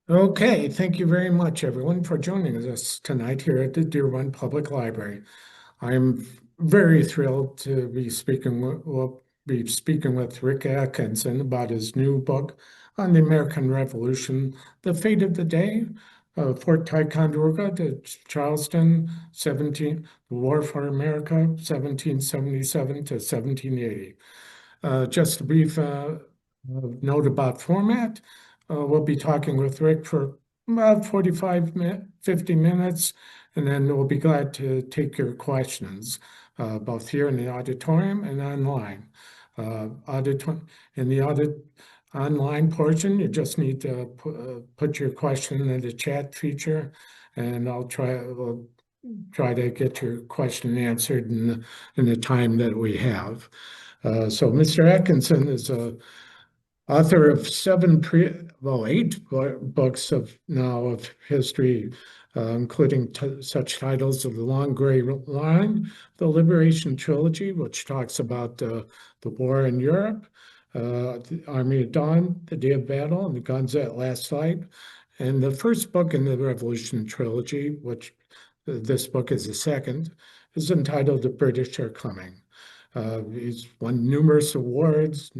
Okay, thank you very much, everyone, for joining us tonight here at the Dearborn Public Library. I'm very thrilled to be speaking with Rick Atkinson about his new book on the American Revolution, The Fate of the Day, Fort Ticonderoga to Charleston, 17, the War for America, 1777 to 1780. Just a brief note about format. We'll be talking with Rick for about 50 minutes, and then we'll be glad to take your questions, both here in the auditorium and online. In the online portion, you just need to put your question in the chat feature, and we'll try to get your question answered in the time that we have. So Mr. Atkinson is a author of eight books of history, including such titles of The Long Gray Line, The Liberation Trilogy, which talks about the war in Europe, the Army of Dawn, The Day of Battle, and The Guns at Last Fight. And the first book in the Revolution Trilogy, which this book is the second, is entitled The British Are Coming. He's won numerous awards,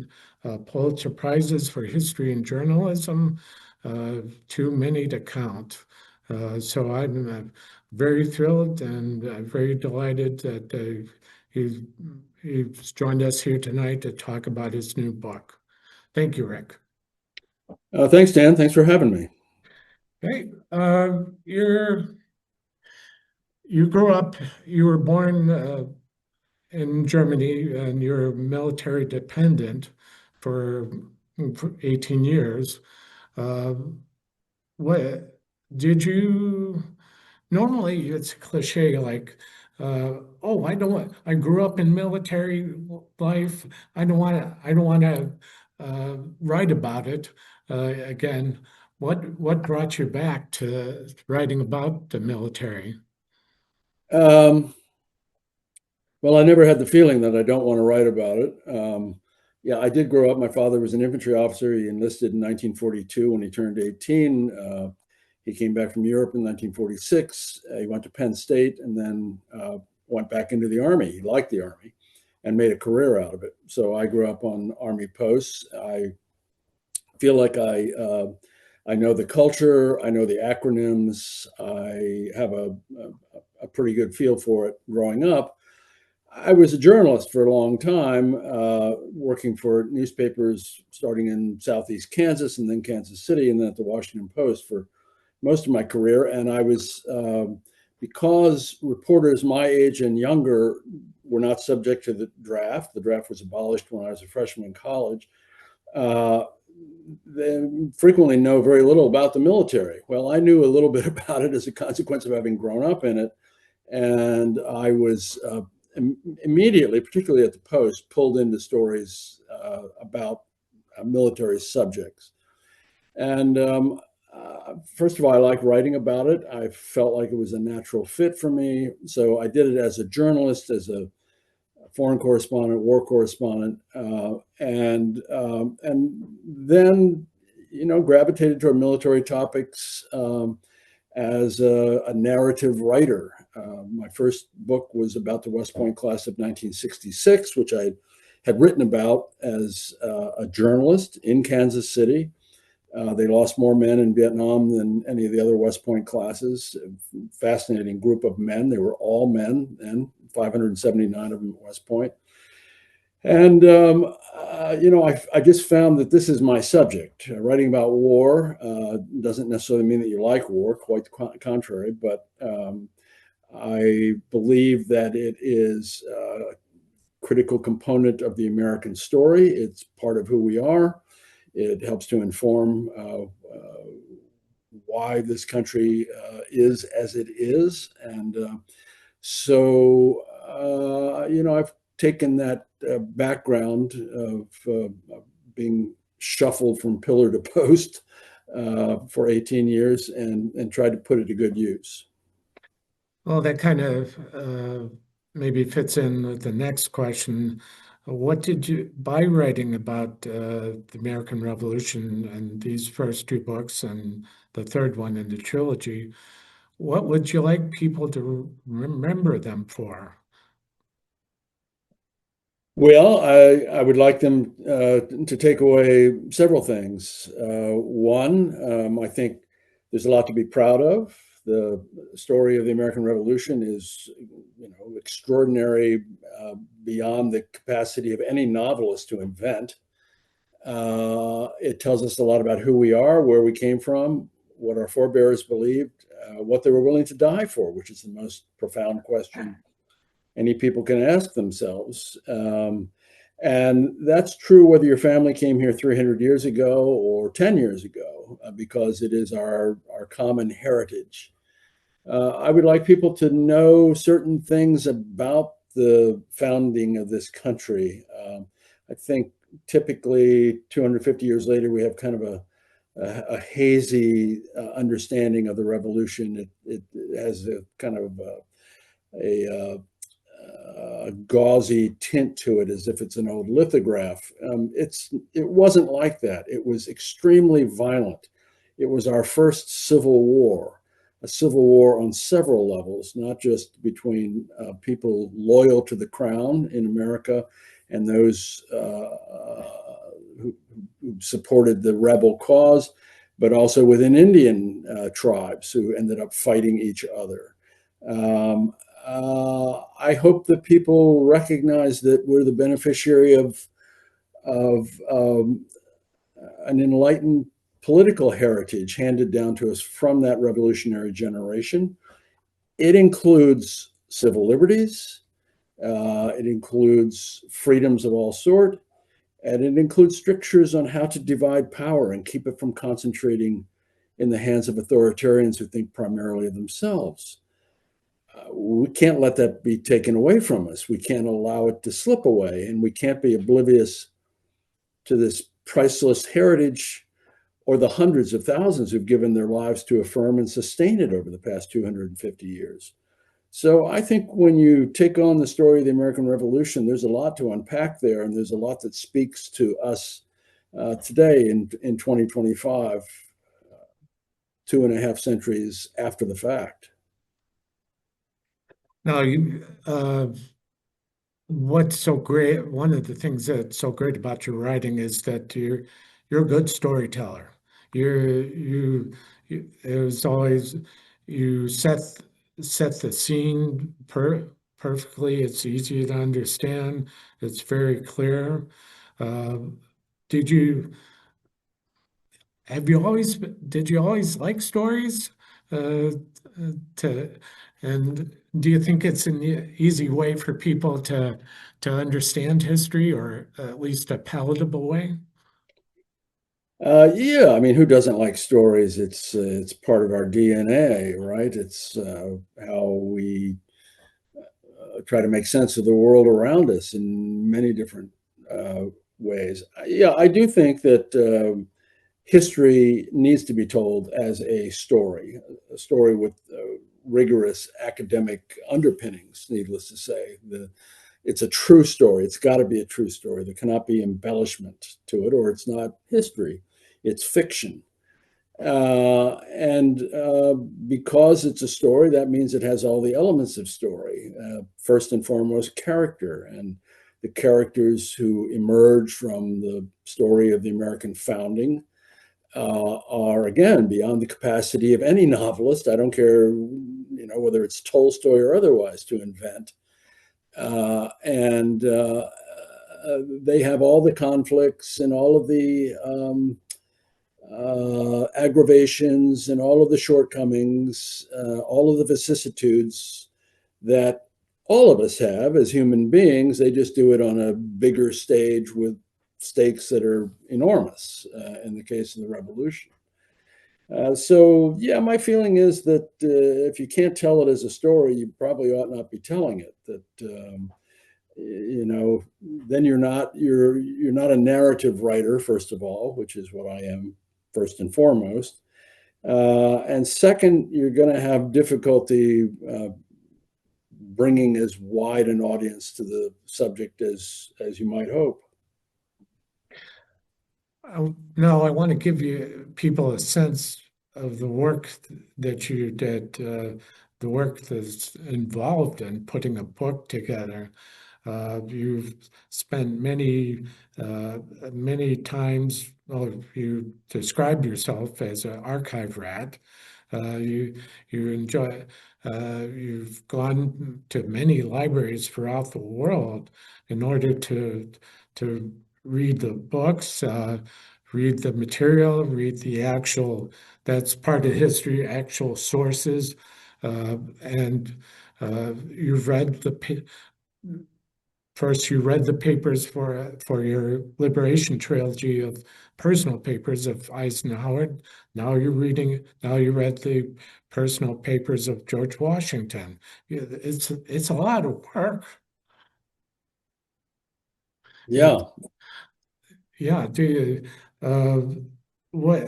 Pulitzer Prizes for history and journalism, too many to count. So I'm very thrilled and very delighted that he's joined us here tonight to talk about his new book. Thank you, Rick. Thanks, Dan. Thanks for having me. Hey, you were born in Germany, and you're military dependent for 18 years. Uh, what did you normally it's a cliche like, oh, I grew up in military life. I don't want to write about it. Again, what brought you back to writing about the military? Um, well, I never had the feeling that I don't want to write about it. Yeah, I did grow up. My father was an infantry officer. He enlisted in 1942 when he turned 18. He came back from Europe in 1946. He went to Penn State and then went back into the Army. He liked the Army and made a career out of it. So I grew up on Army posts. I feel like I know the culture. I know the acronyms. I have a pretty good feel for it growing up. I was a journalist for a long time, working for newspapers starting in Southeast Kansas and then Kansas City and then at the Washington Post for most of my career. And I was, because reporters my age and younger were not subject to the draft was abolished when I was a freshman in college. They frequently know very little about the military. Well, I knew a little bit about it as a consequence of having grown up in it. And I was immediately, particularly at the Post, pulled into stories about military subjects. And first of all, I like writing about it. I felt like it was a natural fit for me. So I did it as a journalist, as a foreign correspondent, war correspondent, and then gravitated toward military topics as a narrative writer. My first book was about the West Point class of 1966, which I had written about as a journalist in Kansas City. They lost more men in Vietnam than any of the other West Point classes. Fascinating group of men. They were all men, and 579 of them at West Point. And, I just found that this is my subject. Writing about war doesn't necessarily mean that you like war, quite the contrary, but I believe that it is a critical component of the American story. It's part of who we are. It helps to inform why this country is as it is. And I've taken that background of being shuffled from pillar to post for 18 years and tried to put it to good use. Well, that kind of maybe fits in with the next question. What did you, by writing about the American Revolution and these first two books and the third one in the trilogy, what would you like people to remember them for? Well, I would like them to take away several things. One, I think there's a lot to be proud of. The story of the American Revolution is, extraordinary beyond the capacity of any novelist to invent. It tells us a lot about who we are, where we came from, what our forebears believed, what they were willing to die for, which is the most profound question any people can ask themselves. And that's true whether your family came here 300 years ago or 10 years ago, because it is our common heritage. I would like people to know certain things about the founding of this country. I think typically 250 years later, we have kind of a hazy understanding of the revolution. It has a kind of a gauzy tint to it, as if it's an old lithograph. It wasn't like that. It was extremely violent. It was our first civil war, a civil war on several levels, not just between people loyal to the crown in America and those who supported the rebel cause, but also within Indian tribes who ended up fighting each other. I hope that people recognize that we're the beneficiary of an enlightened political heritage handed down to us from that revolutionary generation. It includes civil liberties, it includes freedoms of all sort, and it includes strictures on how to divide power and keep it from concentrating in the hands of authoritarians who think primarily of themselves. We can't let that be taken away from us. We can't allow it to slip away, and we can't be oblivious to this priceless heritage or the hundreds of thousands who've given their lives to affirm and sustain it over the past 250 years. So I think when you take on the story of the American Revolution, there's a lot to unpack there, and there's a lot that speaks to us today in 2025, 2.5 centuries after the fact. Now, what's so great, one of the things that's so great about your writing is that you're a good storyteller. It was always, you set the scene perfectly. It's easy to understand. It's very clear. Uh, did you did you always like stories? Uh, to and do you think it's an easy way for people to understand history, or at least a palatable way? Yeah, I mean, who doesn't like stories? It's part of our DNA, right? It's how we try to make sense of the world around us in many different uh, ways. Yeah, I do think that history needs to be told as a story with rigorous academic underpinnings. Needless to say, it's a true story. It's got to be a true story. There cannot be embellishment to it, or it's not history. It's fiction. And because it's a story, that means it has all the elements of story. First and foremost, character, and the characters who emerge from the story of the American founding are, again, beyond the capacity of any novelist. I don't care, whether it's Tolstoy or otherwise, to invent. And they have all the conflicts and all of the aggravations and all of the shortcomings, all of the vicissitudes that all of us have as human beings. They just do it on a bigger stage with stakes that are enormous in the case of the revolution. So, yeah, my feeling is that if you can't tell it as a story, you probably ought not be telling it. Then you're not a narrative writer, first of all, which is what I am first and foremost. And second, you're going to have difficulty bringing as wide an audience to the subject as you might hope. No, I want to give you people a sense of the work that you did, the work that's involved in putting a book together. You've spent many times, well, you describe yourself as an archive rat. You enjoy, you've gone to many libraries throughout the world in order to read the books, read the material, read the actual, that's part of history, actual sources. And you've read first you read the papers for your liberation trilogy of personal papers of Eisenhower. Now you read the personal papers of George Washington. It's a lot of work. Yeah. Yeah, do you, what,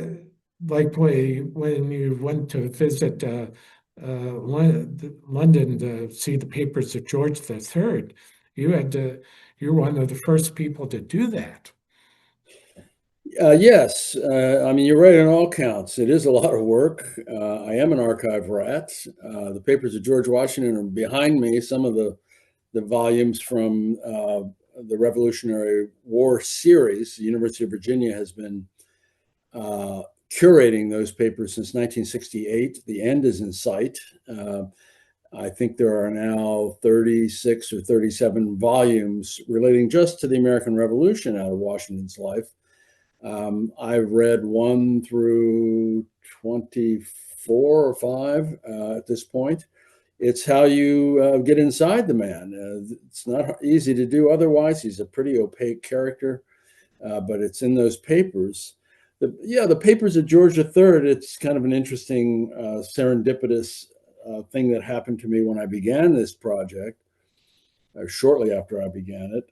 like when you went to visit London to see the papers of George III, you had to, you're one of the first people to do that. Yes, I mean, you're right on all counts. It is a lot of work. I am an archive rat. The papers of George Washington are behind me. Some of the volumes from the Revolutionary War series. The University of Virginia has been curating those papers since 1968. The end is in sight. I think there are now 36 or 37 volumes relating just to the American Revolution out of Washington's life. I've read 1 through 24 or 5 at this point. It's how you get inside the man. It's not easy to do otherwise. He's a pretty opaque character, but it's in those papers. The papers of George III, it's kind of an interesting serendipitous thing that happened to me when I began this project, or shortly after I began it.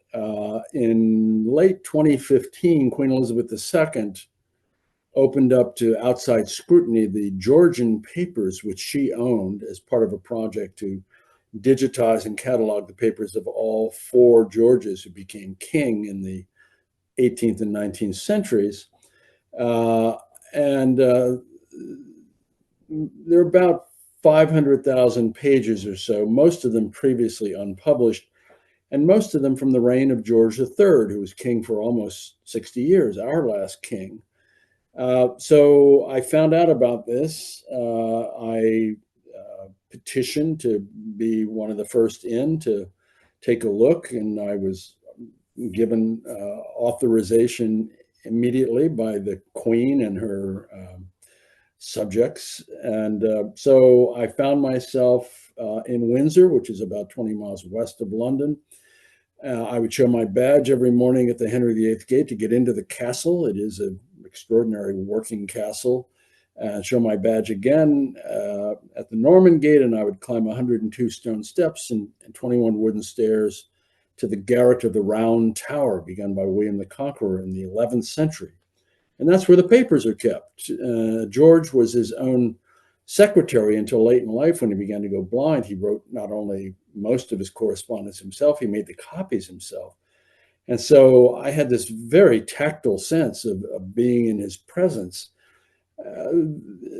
In late 2015, Queen Elizabeth II opened up to outside scrutiny the Georgian papers, which she owned as part of a project to digitize and catalog the papers of all 4 Georges who became king in the 18th and 19th centuries. And there are about 500,000 pages or so, most of them previously unpublished, and most of them from the reign of George III, who was king for almost 60 years, our last king. So I found out about this. I petitioned to be one of the first in to take a look, and I was given authorization immediately by the Queen and her subjects. And so I found myself in Windsor, which is about 20 miles west of London. I would show my badge every morning at the Henry VIII gate to get into the castle. It is an extraordinary working castle. Show my badge again at the Norman gate, and I would climb 102 stone steps and 21 wooden stairs to the garret of the Round Tower, begun by William the Conqueror in the 11th century. And that's where the papers are kept. George was his own secretary until late in life when he began to go blind. He wrote not only most of his correspondence himself, he made the copies himself. And so I had this very tactile sense of being in his presence.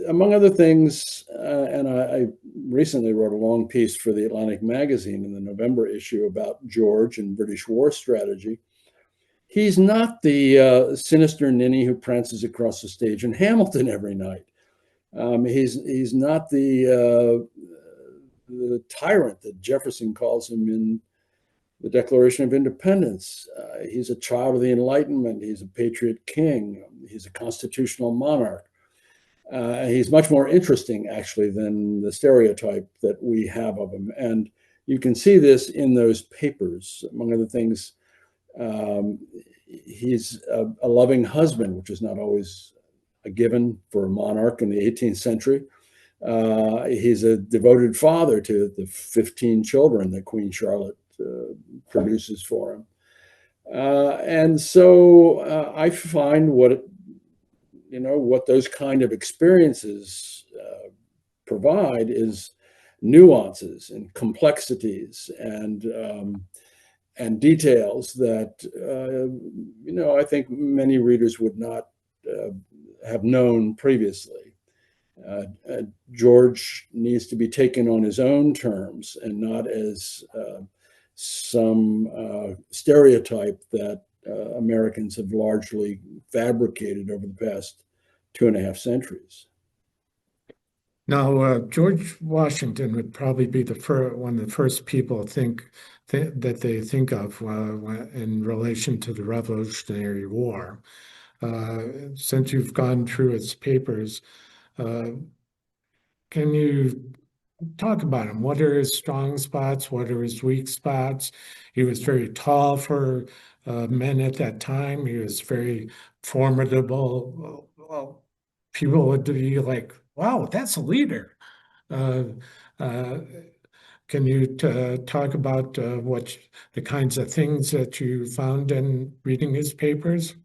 Among other things, and I recently wrote a long piece for the Atlantic magazine in the November issue about George and British war strategy. He's not the sinister ninny who prances across the stage in Hamilton every night. He's not the tyrant that Jefferson calls him in the Declaration of Independence. He's a child of the Enlightenment. He's a patriot king. He's a constitutional monarch. He's much more interesting, actually, than the stereotype that we have of him. And you can see this in those papers. Among other things, he's a loving husband, which is not always a given for a monarch in the 18th century. He's a devoted father to the 15 children that Queen Charlotte produces for him. And so I find what those kind of experiences provide is nuances and complexities and details that I think many readers would not have known previously. George needs to be taken on his own terms and not as some stereotype that Americans have largely fabricated over the past 2.5 centuries. Now, George Washington would probably be one of the first people that they think of in relation to the Revolutionary War. Since you've gone through his papers, uh, can you talk about him? What are his strong spots? What are his weak spots? He was very tall for men at that time. He was very formidable. Well, people would be like, wow, that's a leader. Uh, uh, can you talk about what the kinds of things that you found in reading his papers?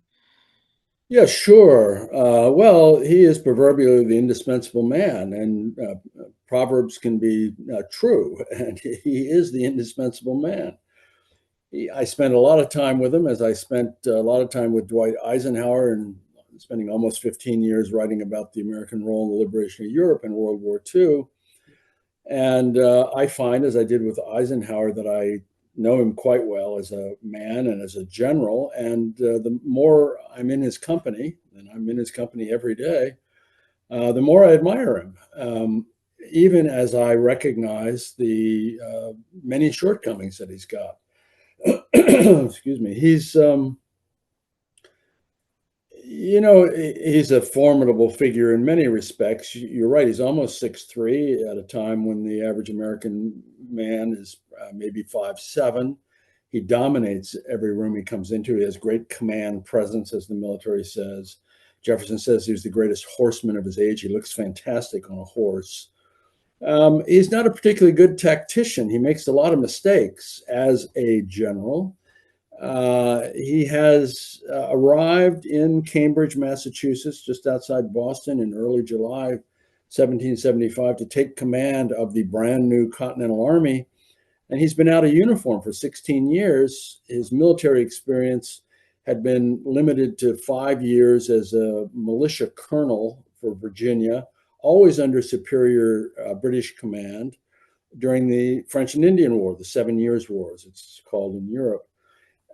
Yeah, sure. Well, he is proverbially the indispensable man, and Proverbs can be true, and he is the indispensable man. I spent a lot of time with him, as I spent a lot of time with Dwight Eisenhower, and spending almost 15 years writing about the American role in the liberation of Europe in World War II. And I find, as I did with Eisenhower, that I know him quite well as a man and as a general. And the more I'm in his company, and I'm in his company every day, the more I admire him, even as I recognize the many shortcomings that he's got. Excuse me. He's a formidable figure in many respects. You're right. He's almost 6'3" at a time when the average American man is maybe 5'7". He dominates every room he comes into. He has great command presence, as the military says. Jefferson says he was the greatest horseman of his age. He looks fantastic on a horse. He's not a particularly good tactician. He makes a lot of mistakes as a general. He has arrived in Cambridge, Massachusetts, just outside Boston in early July 1775 to take command of the brand new Continental Army. And he's been out of uniform for 16 years. His military experience had been limited to 5 years as a militia colonel for Virginia, always under superior British command during the French and Indian War, the 7 Years' War, as it's called in Europe.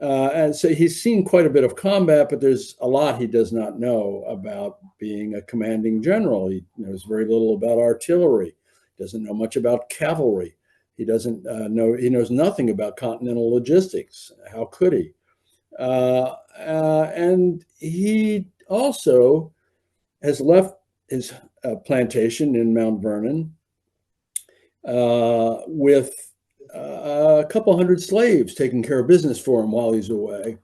And so he's seen quite a bit of combat, but there's a lot he does not know about being a commanding general. He knows very little about artillery, doesn't know much about cavalry. He knows nothing about continental logistics. How could he? And he also has left his plantation in Mount Vernon with a couple hundred slaves taking care of business for him while he's away,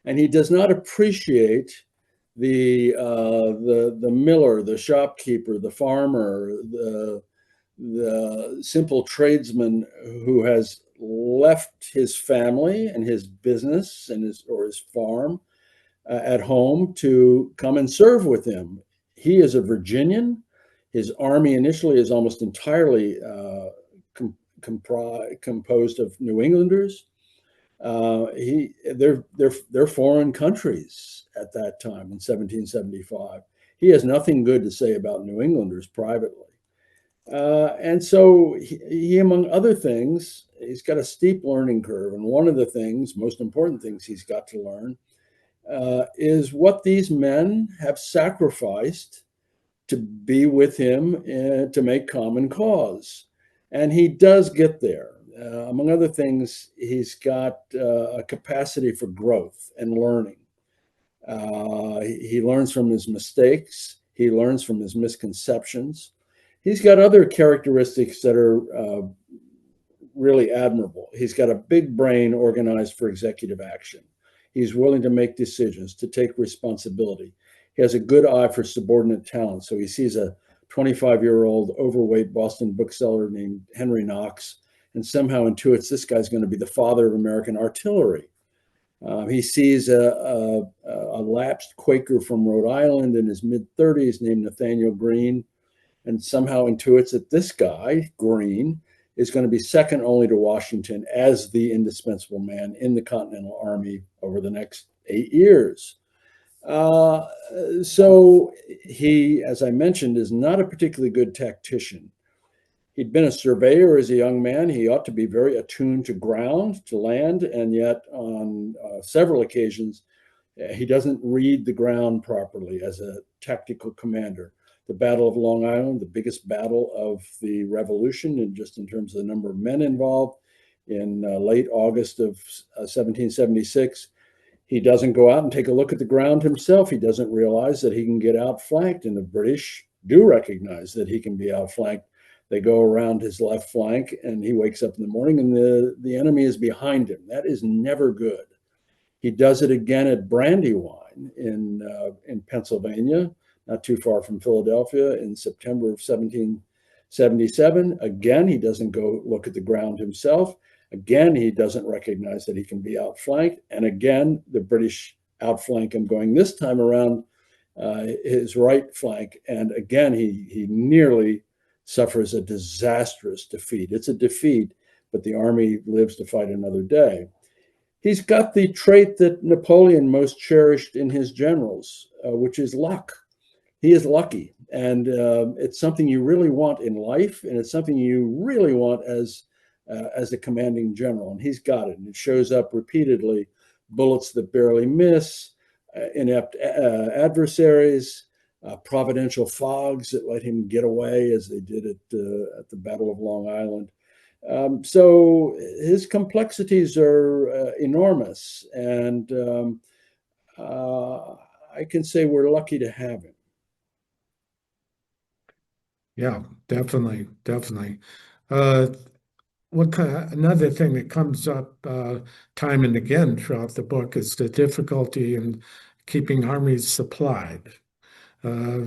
and he does not appreciate the miller, the shopkeeper, the farmer, the simple tradesman who has left his family and his business and his farm at home to come and serve with him. He is a Virginian. His army initially is almost entirely composed of New Englanders. They're foreign countries at that time in 1775. He has nothing good to say about New Englanders privately. And so he, among other things, he's got a steep learning curve. And one of the things, most important things he's got to learn is what these men have sacrificed to be with him to make common cause. And he does get there. Among other things, he's got a capacity for growth and learning. He learns from his mistakes. He learns from his misconceptions. He's got other characteristics that are really admirable. He's got a big brain organized for executive action. He's willing to make decisions, to take responsibility. He has a good eye for subordinate talent. So he sees a 25-year-old overweight Boston bookseller named Henry Knox and somehow intuits this guy's going to be the father of American artillery. He sees a lapsed Quaker from Rhode Island in his mid-30s named Nathaniel Greene and somehow intuits that this guy, Greene, is going to be second only to Washington as the indispensable man in the Continental Army over the next 8 years. So he, as I mentioned, is not a particularly good tactician. He'd been a surveyor as a young man. He ought to be very attuned to ground, to land, and yet on several occasions, he doesn't read the ground properly as a tactical commander. The Battle of Long Island, the biggest battle of the Revolution, and just in terms of the number of men involved, in late August of 1776, he doesn't go out and take a look at the ground himself. He doesn't realize that he can get outflanked, and the British do recognize that he can be outflanked. They go around his left flank, and he wakes up in the morning, and the enemy is behind him. That is never good. He does it again at Brandywine in Pennsylvania, not too far from Philadelphia, in September of 1777. Again, he doesn't go look at the ground himself. Again, he doesn't recognize that he can be outflanked. And again, the British outflank him, going this time around his right flank. And again, he nearly suffers a disastrous defeat. It's a defeat, but the army lives to fight another day. He's got the trait that Napoleon most cherished in his generals, which is luck. He is lucky, and it's something you really want in life, and it's something you really want as a commanding general, and he's got it. And it shows up repeatedly: bullets that barely miss, inept adversaries, providential fogs that let him get away, as they did at the Battle of Long Island. So his complexities are enormous, and I can say we're lucky to have him. Yeah, definitely, definitely. Another thing that comes up time and again throughout the book is the difficulty in keeping armies supplied, uh,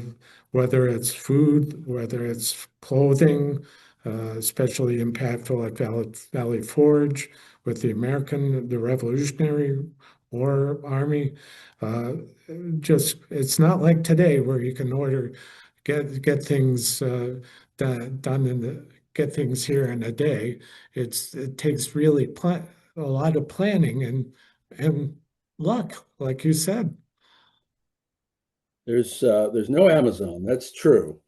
whether it's food, whether it's clothing, especially impactful at Valley Forge with the Revolutionary War Army. Uh, it's not like today where you can get things done get things here in a day. It takes really a lot of planning and luck, like you said. There's no Amazon. That's true.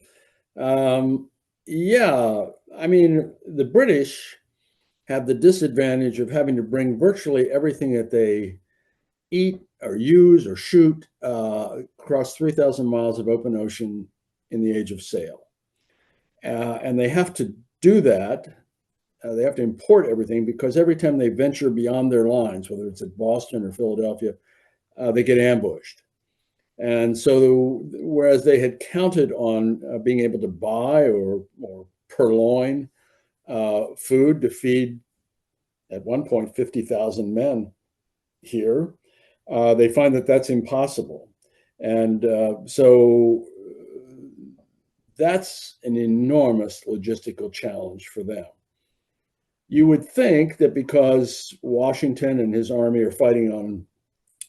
Yeah, I mean, the British have the disadvantage of having to bring virtually everything that they eat or use or shoot across 3,000 miles of open ocean in the age of sail. And they have to do that. They have to import everything because every time they venture beyond their lines, whether it's at Boston or Philadelphia, they get ambushed. And so, whereas they had counted on being able to buy or purloin food to feed, at one point, 50,000 men here, they find that that's impossible. And so that's an enormous logistical challenge for them. You would think that because Washington and his army are fighting on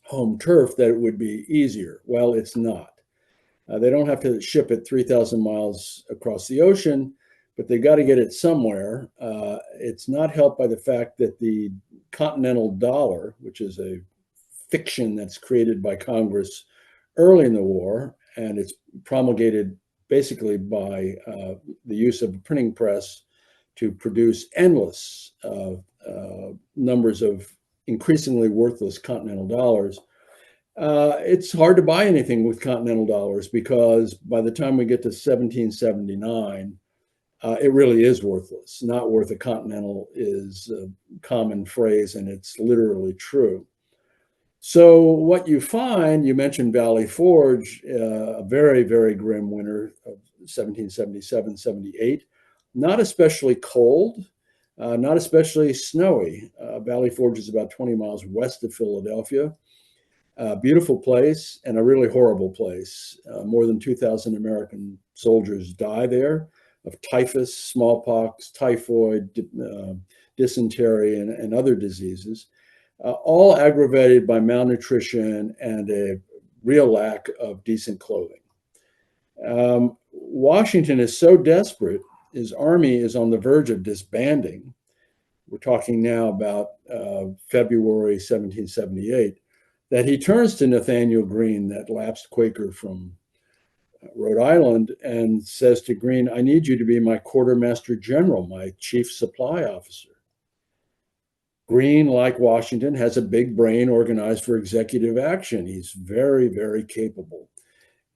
home turf, that it would be easier. Well, it's not. They don't have to ship it 3,000 miles across the ocean, but they've got to get it somewhere. It's not helped by the fact that the continental dollar, which is a fiction that's created by Congress early in the war, and it's promulgated basically by the use of a printing press to produce endless numbers of increasingly worthless continental dollars. It's hard to buy anything with continental dollars because by the time we get to 1779, it really is worthless. Not worth a continental is a common phrase, and it's literally true. So what you find, you mentioned Valley Forge, a very, very grim winter of 1777, 78, not especially cold, not especially snowy. Valley Forge is about 20 miles west of Philadelphia. Beautiful place and a really horrible place. More than 2,000 American soldiers die there of typhus, smallpox, typhoid, dysentery, and other diseases, all aggravated by malnutrition and a real lack of decent clothing. Washington is so desperate, his army is on the verge of disbanding. We're talking now about February 1778, that he turns to Nathaniel Greene, that lapsed Quaker from Rhode Island, and says to Greene, I need you to be my quartermaster general, my chief supply officer. Greene, like Washington, has a big brain organized for executive action. He's very, very capable.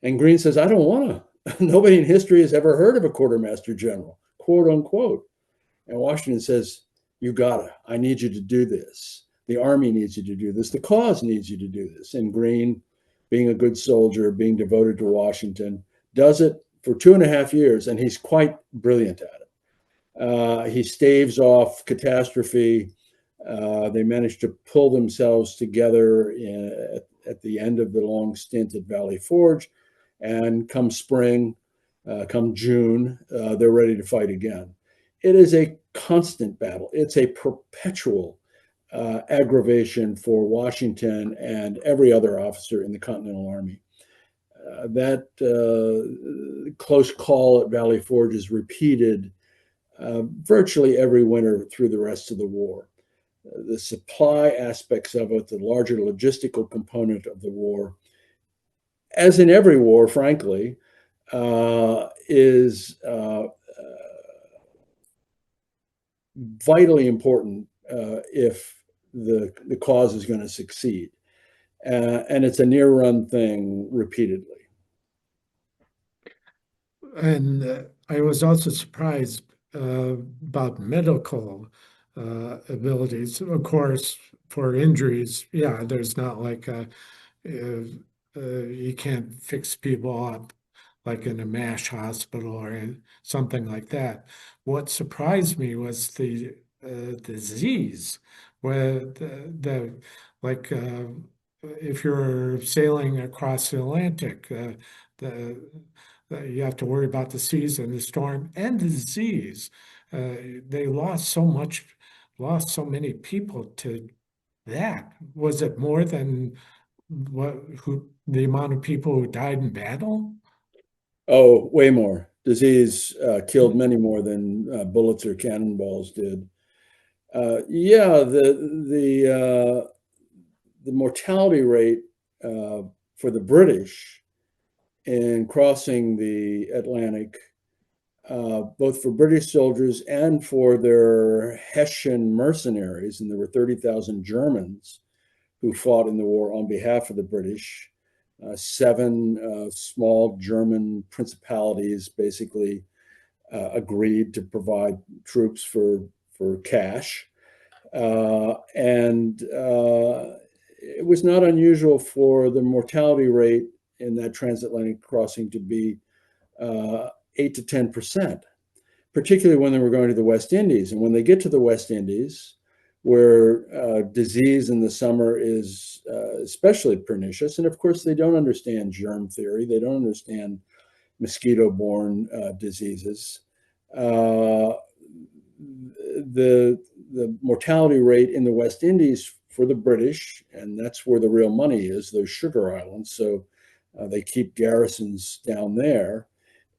And Greene says, I don't want to. Nobody in history has ever heard of a quartermaster general, quote unquote. And Washington says, you gotta. I need you to do this. The army needs you to do this. The cause needs you to do this. And Greene, being a good soldier, being devoted to Washington, does it for 2.5 years, and he's quite brilliant at it. He staves off catastrophe. They managed to pull themselves together at the end of the long stint at Valley Forge, and come spring, come June, they're ready to fight again. It is a constant battle. It's a perpetual aggravation for Washington and every other officer in the Continental Army. That close call at Valley Forge is repeated virtually every winter through the rest of the war. The supply aspects of it, the larger logistical component of the war, as in every war, frankly, is vitally important if the cause is going to succeed. And it's a near-run thing repeatedly. And I was also surprised about medical abilities. Of course, for injuries, yeah, there's not like you can't fix people up like in a MASH hospital or something like that. What surprised me was the disease, where like if you're sailing across the Atlantic, the you have to worry about the seas and the storm and the disease. They lost so many people to that. Was it more than the amount of people who died in battle? Oh, way more. Disease killed many more than bullets or cannonballs did. Yeah, the mortality rate for the British in crossing the Atlantic, both for British soldiers and for their Hessian mercenaries, and there were 30,000 Germans who fought in the war on behalf of the British. 7 small German principalities basically agreed to provide troops for cash. And it was not unusual for the mortality rate in that transatlantic crossing to be 8 to 10%, particularly when they were going to the West Indies. And when they get to the West Indies, where disease in the summer is especially pernicious, and of course they don't understand germ theory, they don't understand mosquito-borne diseases. The mortality rate in the West Indies for the British, and that's where the real money is, those sugar islands, so they keep garrisons down there,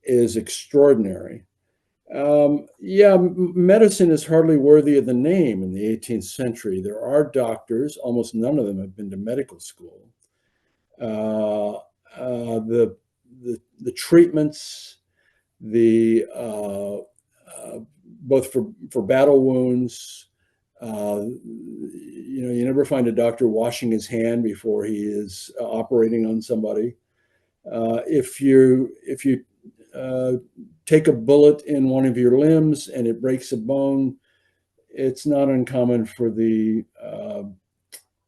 is extraordinary. Yeah, medicine is hardly worthy of the name in the 18th century. There are doctors, almost none of them have been to medical school. The treatments, both for battle wounds, you never find a doctor washing his hand before he is operating on somebody. If you take a bullet in one of your limbs and it breaks a bone, it's not uncommon for the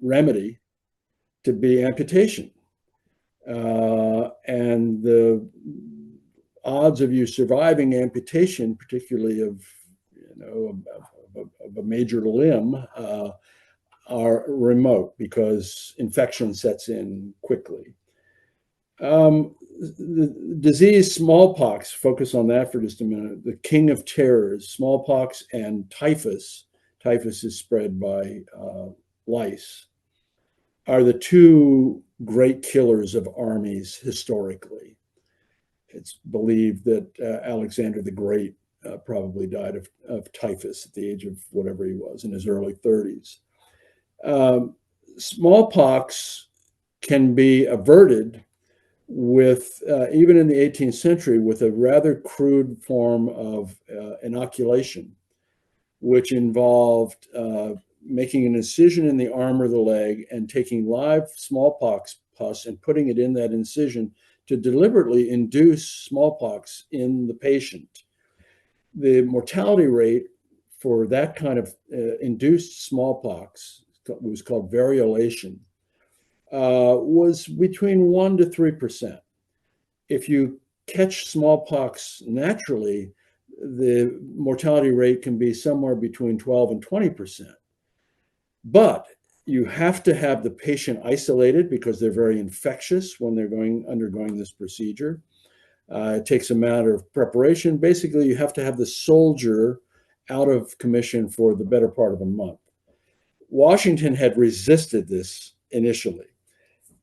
remedy to be amputation. And the odds of you surviving amputation, particularly of a major limb, are remote because infection sets in quickly. The disease smallpox, focus on that for just a minute, the king of terrors, smallpox and typhus is spread by lice, are the 2 great killers of armies historically. it's believed that Alexander the Great probably died of typhus at the age of whatever he was in his early 30s. Smallpox can be averted with, even in the 18th century, with a rather crude form of inoculation, which involved making an incision in the arm or the leg and taking live smallpox pus and putting it in that incision to deliberately induce smallpox in the patient. The mortality rate for that kind of induced smallpox, was called variolation, was between 1% to 3%. If you catch smallpox naturally, the mortality rate can be somewhere between 12 and 20%. But you have to have the patient isolated because they're very infectious when they're undergoing this procedure. It takes a matter of preparation. Basically, you have to have the soldier out of commission for the better part of a month. Washington had resisted this initially.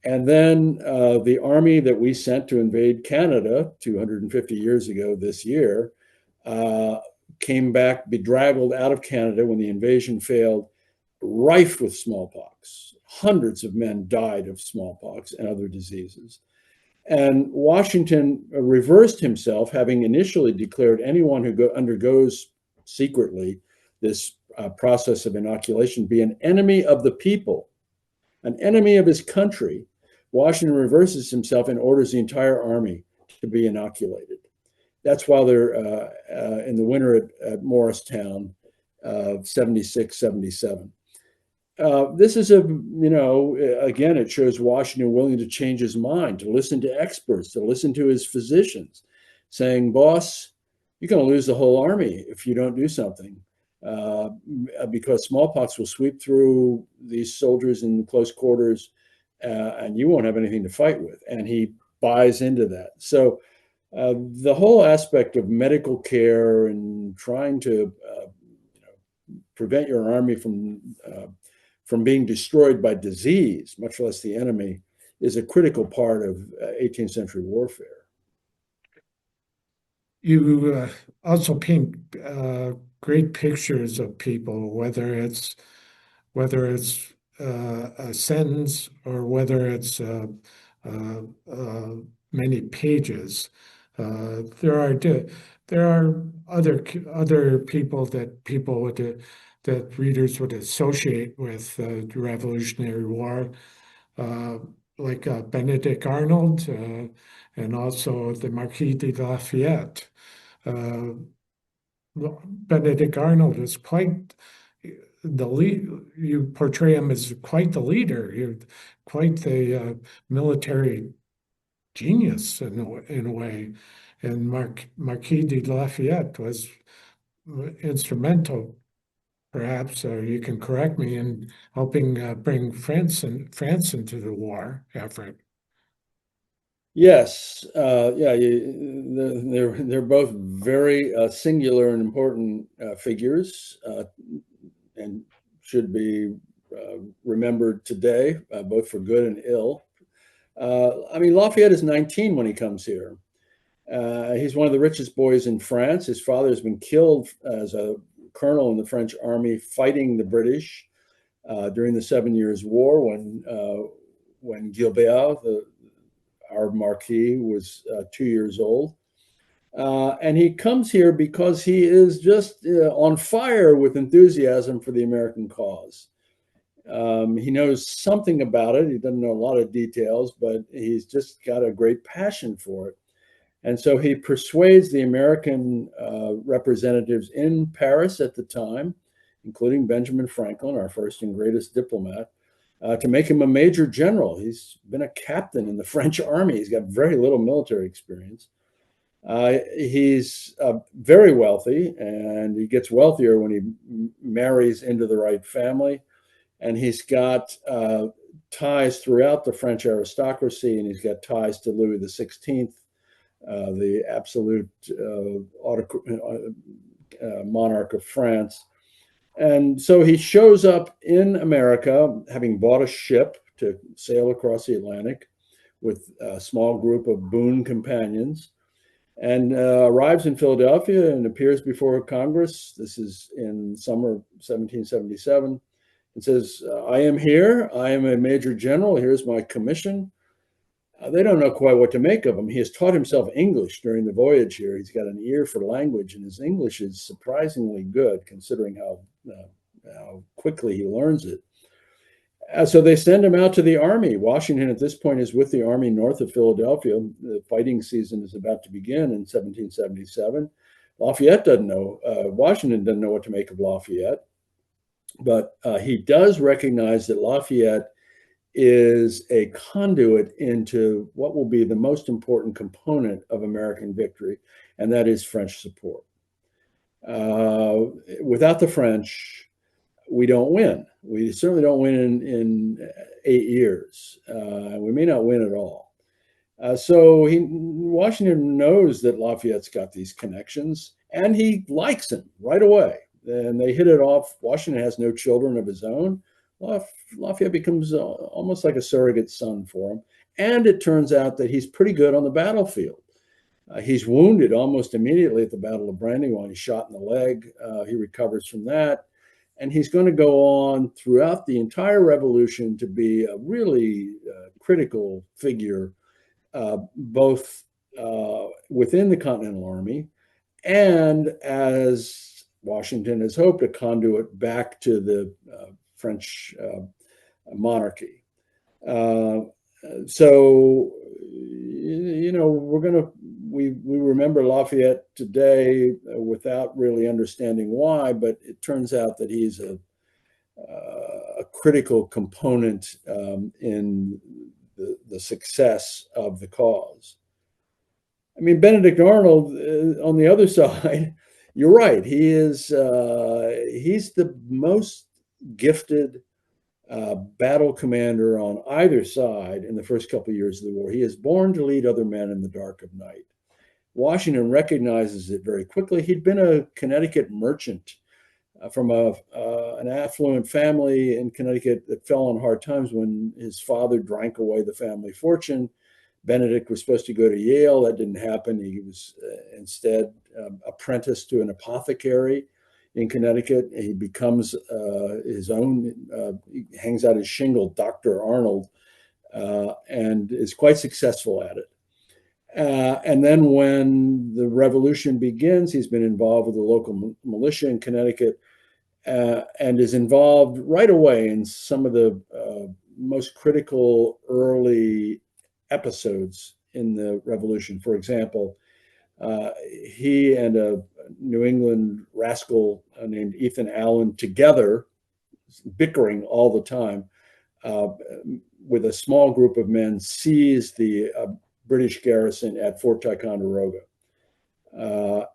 And then the army that we sent to invade Canada 250 years ago this year came back bedraggled out of Canada when the invasion failed, rife with smallpox. Hundreds of men died of smallpox and other diseases. And Washington reversed himself, having initially declared anyone who undergoes secretly this process of inoculation be an enemy of the people, an enemy of his country. Washington reverses himself and orders the entire army to be inoculated. That's while they're in the winter at Morristown, 76, 77. This is again, it shows Washington willing to change his mind, to listen to experts, to listen to his physicians, saying, boss, you're going to lose the whole army if you don't do something, because smallpox will sweep through these soldiers in close quarters, and you won't have anything to fight with. And he buys into that. So the whole aspect of medical care and trying to prevent your army from being destroyed by disease, much less the enemy, is a critical part of 18th century warfare. You also paint great pictures of people, whether it's a sentence or whether it's many pages. There are other people that readers would associate with the Revolutionary War, like Benedict Arnold and also the Marquis de Lafayette. Benedict Arnold is quite the lead. You portray him as quite the leader. You're quite the military genius in a way. And Marquis de Lafayette was instrumental, perhaps, or you can correct me, in helping bring France into the war effort. Yes, they're both very singular and important figures, and should be remembered today, both for good and ill. Lafayette is 19 when he comes here. He's one of the richest boys in France. His father has been killed as a colonel in the French army fighting the British during the 7 Years' War when Gilbert, our Marquis, was 2 years old. And he comes here because he is just on fire with enthusiasm for the American cause. He knows something about it. He doesn't know a lot of details, but he's just got a great passion for it. And so he persuades the American representatives in Paris at the time, including Benjamin Franklin, our first and greatest diplomat, to make him a major general. He's been a captain in the French army. He's got very little military experience. He's very wealthy, and he gets wealthier when he marries into the right family. And he's got ties throughout the French aristocracy, and he's got ties to Louis XVI, the absolute monarch of France. And so he shows up in America, having bought a ship to sail across the Atlantic with a small group of boon companions. and arrives in Philadelphia and appears before Congress. This is in summer of 1777. And says, I am here. I am a major general. Here's my commission. They don't know quite what to make of him. He has taught himself English during the voyage here. He's got an ear for language, and his English is surprisingly good, considering how quickly he learns it. So they send him out to the army. Washington at this point is with the army north of Philadelphia. The fighting season is about to begin in 1777. Lafayette doesn't know, Washington doesn't know what to make of Lafayette, but he does recognize that Lafayette is a conduit into what will be the most important component of American victory, and that is French support. Without the French, we don't win. We certainly don't win in 8 years. We may not win at all. So Washington knows that Lafayette's got these connections, and he likes him right away. And they hit it off. Washington has no children of his own. Lafayette becomes almost like a surrogate son for him. And it turns out that he's pretty good on the battlefield. He's wounded almost immediately at the Battle of Brandywine. He's shot in the leg. He recovers from that. And he's going to go on throughout the entire Revolution to be a really critical figure, both within the Continental Army and, as Washington has hoped, a conduit back to the French monarchy. So, you know, we remember Lafayette today without really understanding why, but it turns out that he's a critical component in the success of the cause. I mean, Benedict Arnold, on the other side, you're right. He's the most gifted battle commander on either side in the first couple of years of the war. He is born to lead other men in the dark of night. Washington recognizes it very quickly. He'd been a Connecticut merchant from an affluent family in Connecticut that fell on hard times when his father drank away the family fortune. Benedict was supposed to go to Yale. That didn't happen. He was instead apprenticed to an apothecary in Connecticut. He becomes his own, he hangs out his shingle, Dr. Arnold, and is quite successful at it. And then when the revolution begins, he's been involved with the local militia in Connecticut and is involved right away in some of the most critical early episodes in the revolution. For example, he and a New England rascal named Ethan Allen together, bickering all the time, with a small group of men, seized the British garrison at Fort Ticonderoga.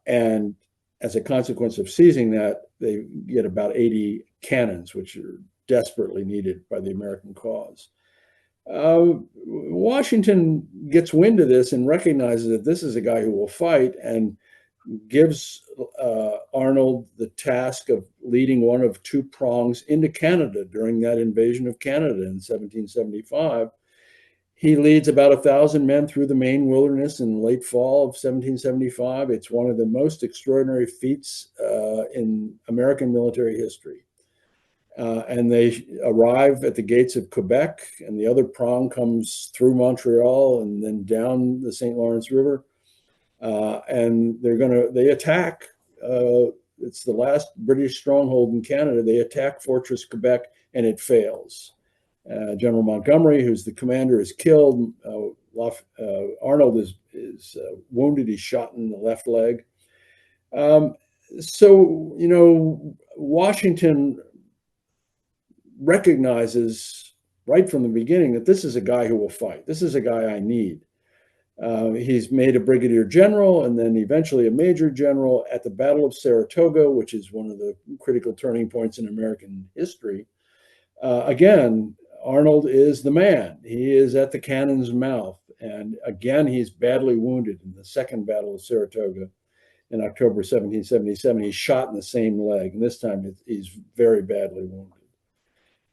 And as a consequence of seizing that, they get about 80 cannons, which are desperately needed by the American cause. Washington gets wind of this and recognizes that this is a guy who will fight, and gives Arnold the task of leading one of two prongs into Canada during that invasion of Canada in 1775. He leads about 1,000 men through the Maine wilderness in late fall of 1775. It's one of the most extraordinary feats in American military history. And they arrive at the gates of Quebec, and the other prong comes through Montreal and then down the St. Lawrence River. And they attack. It's the last British stronghold in Canada. They attack Fortress Quebec, and it fails. General Montgomery, who's the commander, is killed. Arnold is wounded. He's shot in the left leg. So, you know, Washington recognizes right from the beginning that this is a guy who will fight. This is a guy I need. He's made a brigadier general and then eventually a major general at the Battle of Saratoga, which is one of the critical turning points in American history. Again, Arnold is the man. He is at the cannon's mouth. And again, he's badly wounded in the Second Battle of Saratoga in October 1777. He's shot in the same leg, and this time he's very badly wounded.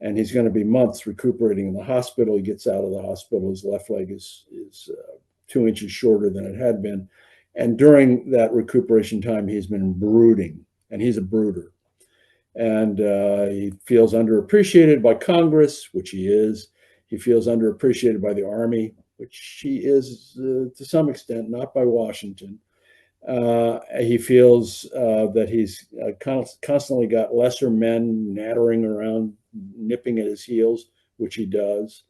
And he's going to be months recuperating in the hospital. He gets out of the hospital. His left leg is 2 inches shorter than it had been. And during that recuperation time, he's been brooding, and he's a brooder. And he feels underappreciated by Congress, which he is. He feels underappreciated by the Army, which he is to some extent, not by Washington. He feels that he's constantly got lesser men nattering around, nipping at his heels, which he does.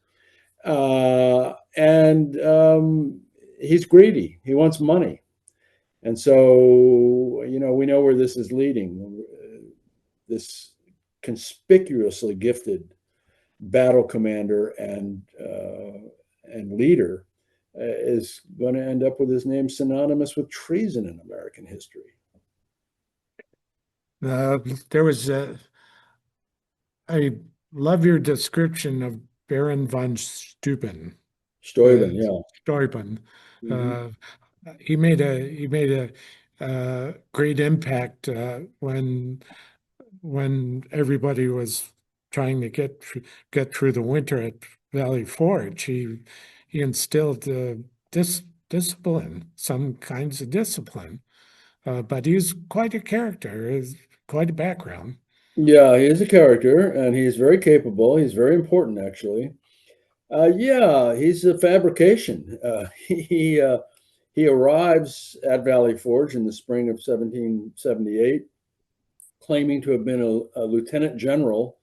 And he's greedy. He wants money. And so, we know where this is leading. This conspicuously gifted battle commander and leader is going to end up with his name synonymous with treason in American history. There was I love your description of Baron von Steuben. Steuben, yeah. Steuben. Mm-hmm. He made a great impact when everybody was trying to get through the winter at Valley Forge. He instilled discipline, some kinds of discipline. But he's quite a character, is quite a background. Yeah, he is a character, and he's very capable. He's very important, actually. Yeah, he's a fabrication. He arrives at Valley Forge in the spring of 1778, claiming to have been a lieutenant general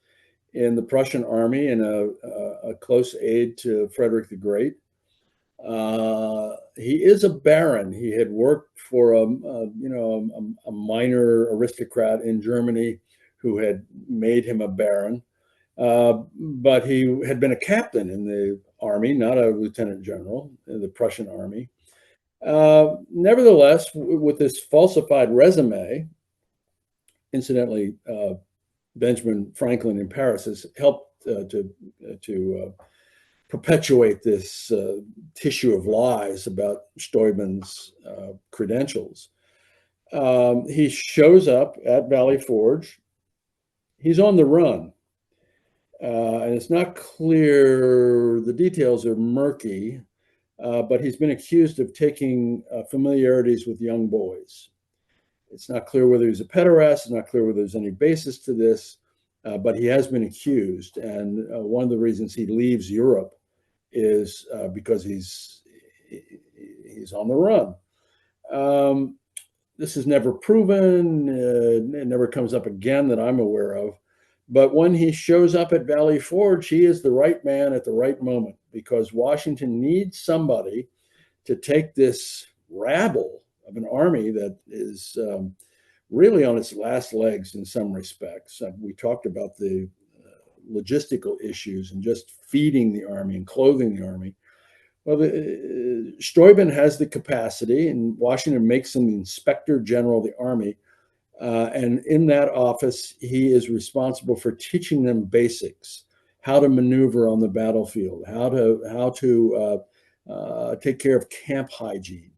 in the Prussian army and a close aide to Frederick the Great. He is a baron. He had worked for a minor aristocrat in Germany who had made him a baron. But he had been a captain in the army, not a lieutenant general in the Prussian army. Nevertheless, with this falsified resume, incidentally, Benjamin Franklin in Paris has helped to perpetuate this tissue of lies about Steuben's credentials. He shows up at Valley Forge. He's on the run. And it's not clear, the details are murky, but he's been accused of taking familiarities with young boys. It's not clear whether he's a pederast. It's not clear whether there's any basis to this, but he has been accused. And one of the reasons he leaves Europe is because he's on the run. This is never proven. It never comes up again that I'm aware of. But when he shows up at Valley Forge, he is the right man at the right moment, because Washington needs somebody to take this rabble of an army that is really on its last legs in some respects. We talked about the logistical issues and just feeding the army and clothing the army. Well, Steuben has the capacity, and Washington makes him the Inspector General of the Army. And in that office, he is responsible for teaching them basics, how to maneuver on the battlefield, how to take care of camp hygiene,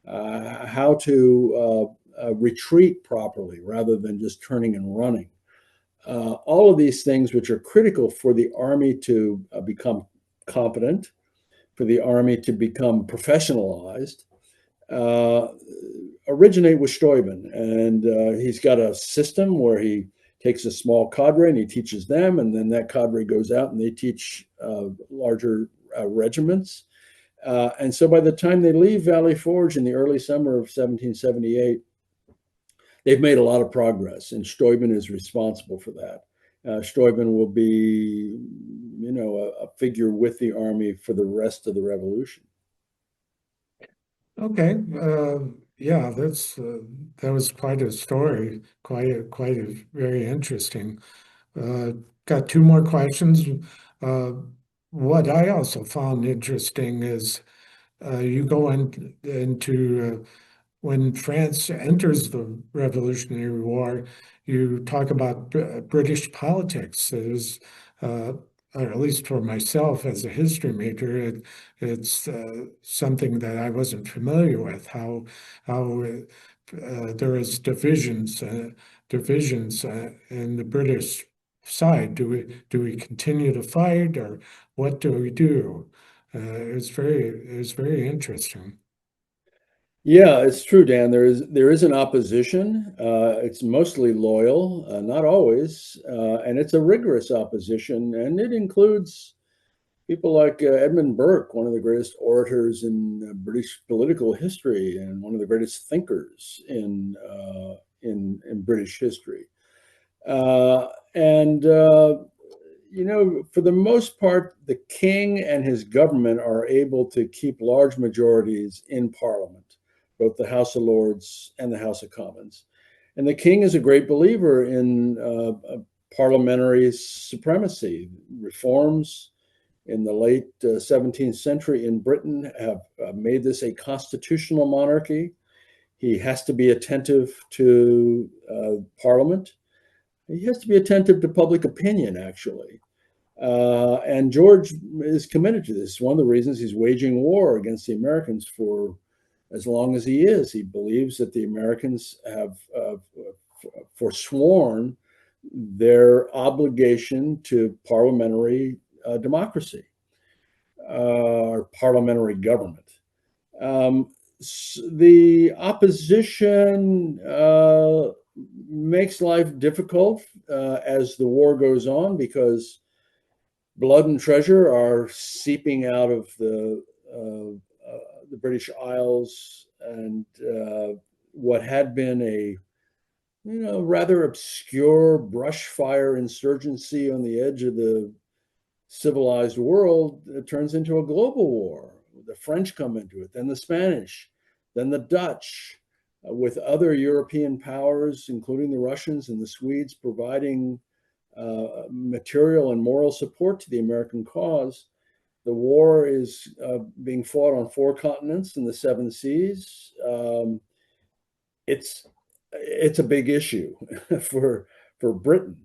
how to retreat properly rather than just turning and running. All of these things which are critical for the Army to become competent, for the Army to become professionalized, originate with Steuben. And he's got a system where he takes a small cadre and he teaches them, and then that cadre goes out and they teach larger regiments. And so by the time they leave Valley Forge in the early summer of 1778, they've made a lot of progress, and Steuben is responsible for that. Steuben will be, a figure with the army for the rest of the revolution. Okay, yeah, that was quite a story, quite a very interesting. Got two more questions. Uh, what I also found interesting is you go into when France enters the Revolutionary War, you talk about British politics. Or at least for myself as a history major, it's something that I wasn't familiar with. How there is divisions in the British side. Do we continue to fight, or what do we do? It was very interesting. Yeah, it's true, Dan. There is an opposition. It's mostly loyal, not always, and it's a rigorous opposition, and it includes people like Edmund Burke, one of the greatest orators in British political history, and one of the greatest thinkers in British history. And for the most part, the king and his government are able to keep large majorities in Parliament, both the House of Lords and the House of Commons. And the king is a great believer in parliamentary supremacy. Reforms in the late 17th century in Britain have made this a constitutional monarchy. He has to be attentive to Parliament. He has to be attentive to public opinion, actually. And George is committed to this. One of the reasons he's waging war against the Americans for as long as he is. He believes that the Americans have forsworn their obligation to parliamentary democracy or parliamentary government. The opposition makes life difficult as the war goes on because blood and treasure are seeping out of the British Isles, and what had been a rather obscure brush fire insurgency on the edge of the civilized world turns into a global war. The French come into it, then the Spanish, then the Dutch, with other European powers, including the Russians and the Swedes, providing material and moral support to the American cause. The war is being fought on 4 continents in the 7 seas. It's a big issue for Britain.